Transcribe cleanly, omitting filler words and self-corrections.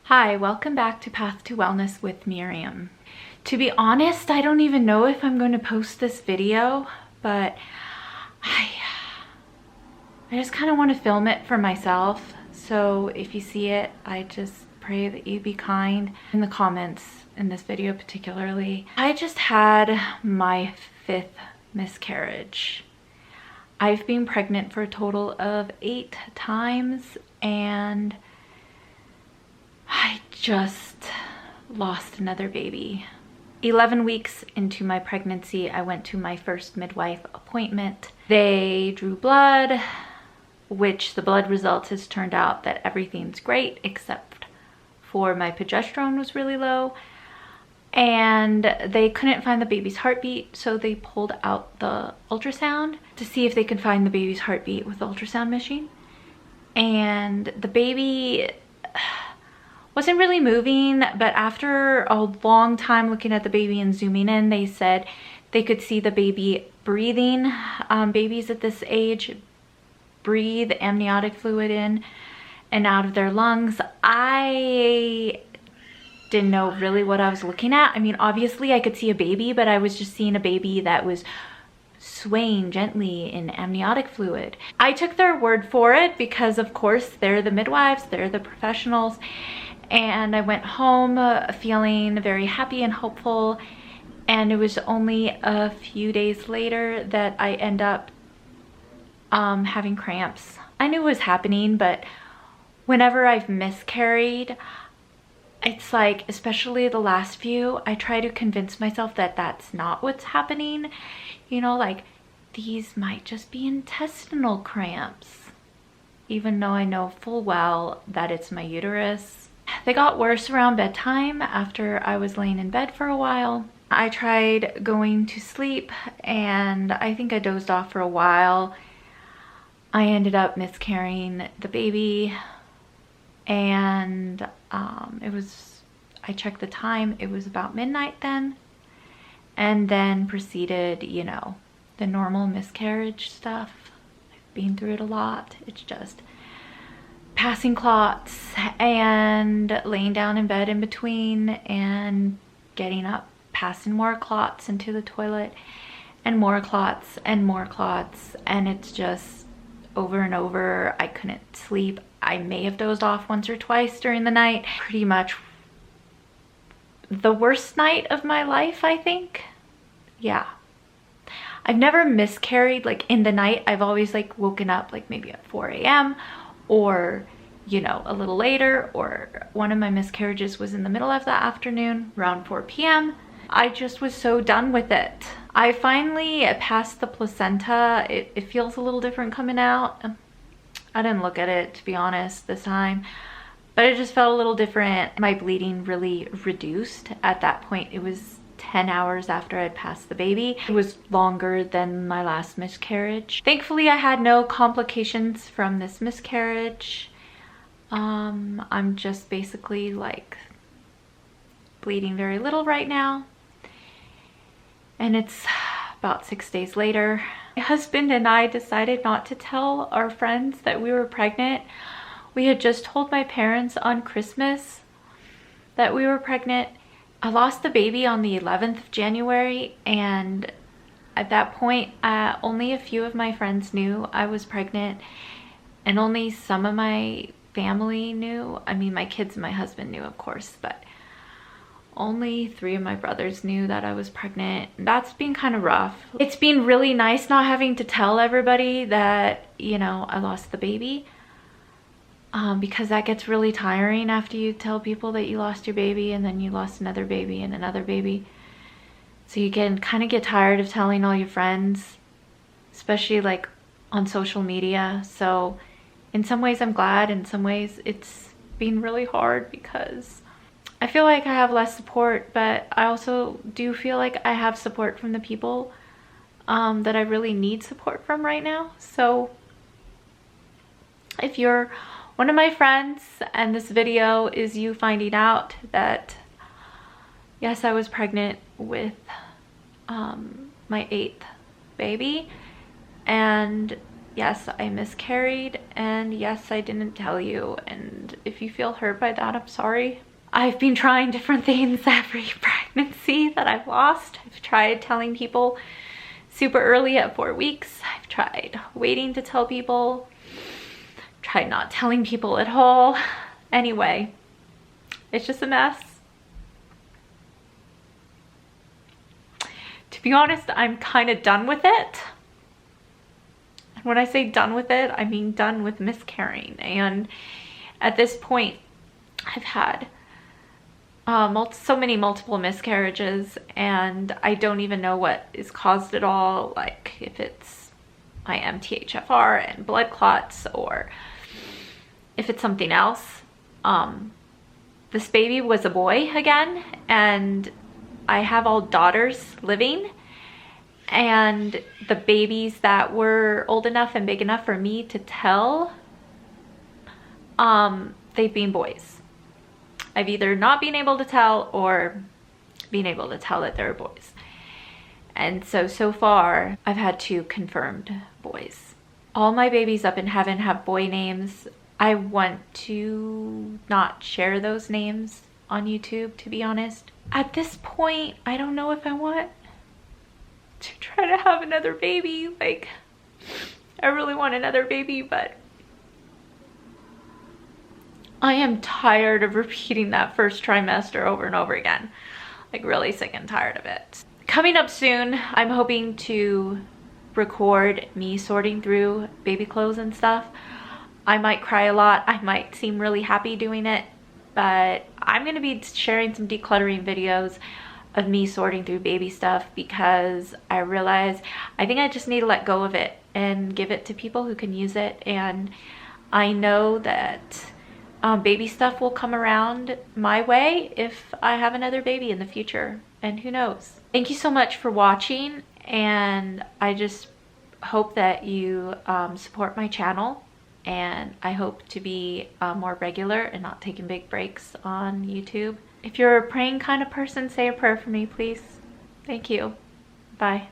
Hi, welcome back to Path to Wellness with Miriam. To be honest, I don't even know if I'm going to post this video, but I just kind of want to film it for myself. So if you see it, I just pray that you be kind in the comments in this video particularly. I just had my 5th miscarriage. I've been pregnant for a total of 8 times and I just lost another baby. 11 weeks into my pregnancy, I went to my first midwife appointment. They drew blood, which the blood results has turned out that everything's great except for my progesterone was really low. And they couldn't find the baby's heartbeat, so they pulled out the ultrasound to see if they could find the baby's heartbeat with the ultrasound machine. And the baby wasn't really moving, but after a long time looking at the baby and zooming in, they said they could see the baby breathing. Babies at this age breathe amniotic fluid in and out of their lungs. I didn't know really what I was looking at. I mean, obviously I could see a baby, but I was just seeing a baby that was swaying gently in amniotic fluid. I took their word for it because of course they're the midwives, they're the professionals. And I went home feeling very happy and hopeful. And it was only a few days later that I end up having cramps. I knew it was happening, but whenever I've miscarried, it's like, especially the last few, I try to convince myself that that's not what's happening. You know, like these might just be intestinal cramps, even though I know full well that it's my uterus. They got worse around bedtime after I was laying in bed for a while. I tried going to sleep and I think I dozed off for a while. I ended up miscarrying the baby and I checked the time, it was about midnight then, and then proceeded, you know, the normal miscarriage stuff. I've been through it a lot. It's just passing clots and laying down in bed in between and getting up, passing more clots into the toilet and more clots and more clots, and it's just over and over. I couldn't sleep. I may have dozed off once or twice during the night. Pretty much the worst night of my life, I think. Yeah. I've never miscarried like in the night. I've always like woken up like maybe at 4 a.m. or, you know, a little later, or one of my miscarriages was in the middle of the afternoon around 4 p.m. I just was so done with it. I finally passed the placenta. It feels a little different coming out. I didn't look at it, to be honest, this time, but it just felt a little different. My bleeding really reduced at that point. It was 10 hours after I'd passed the baby. It was longer than my last miscarriage. Thankfully, I had no complications from this miscarriage. I'm just basically like bleeding very little right now. And it's about 6 days later. My husband and I decided not to tell our friends that we were pregnant. We had just told my parents on Christmas that we were pregnant. I lost the baby on the 11th of January, and at that point, only a few of my friends knew I was pregnant, and only some of my family knew. I mean, my kids and my husband knew, of course, but only 3 of my brothers knew that I was pregnant. That's been kind of rough. It's been really nice not having to tell everybody that, you know, I lost the baby. Because that gets really tiring after you tell people that you lost your baby and then you lost another baby and another baby. So you can kind of get tired of telling all your friends, especially like on social media. So in some ways I'm glad, in some ways it's been really hard because I feel like I have less support, but I also do feel like I have support from the people that I really need support from right now. So if you're one of my friends and this video is you finding out that yes, I was pregnant with my 8th baby, and yes, I miscarried, and yes, I didn't tell you, and if you feel hurt by that, I'm sorry. I've been trying different things every pregnancy that I've lost. I've tried telling people super early at 4 weeks. I've tried waiting to tell people. Tried not telling people at all. Anyway, it's just a mess. To be honest, I'm kind of done with it. And when I say done with it, I mean done with miscarrying. And at this point, I've had so many multiple miscarriages, and I don't even know what is caused it all. Like if it's my MTHFR and blood clots, or if it's something else. This baby was a boy again, and I have all daughters living, and the babies that were old enough and big enough for me to tell, they've been boys. I've either not been able to tell or been able to tell that they're boys. And so far, I've had 2 confirmed boys. All my babies up in heaven have boy names. I want to not share those names on YouTube, to be honest. At this point, I don't know if I want to try to have another baby. Like, I really want another baby, but I am tired of repeating that first trimester over and over again. Like, really sick and tired of it. Coming up soon, I'm hoping to record me sorting through baby clothes and stuff. I might cry a lot. I might seem really happy doing it, but I'm gonna be sharing some decluttering videos of me sorting through baby stuff, because I realize I think I just need to let go of it and give it to people who can use it. And I know that baby stuff will come around my way if I have another baby in the future, and who knows. Thank you so much for watching, and I just hope that you support my channel, and I hope to be more regular and not taking big breaks on YouTube. If you're a praying kind of person, say a prayer for me, please. Thank you. Bye.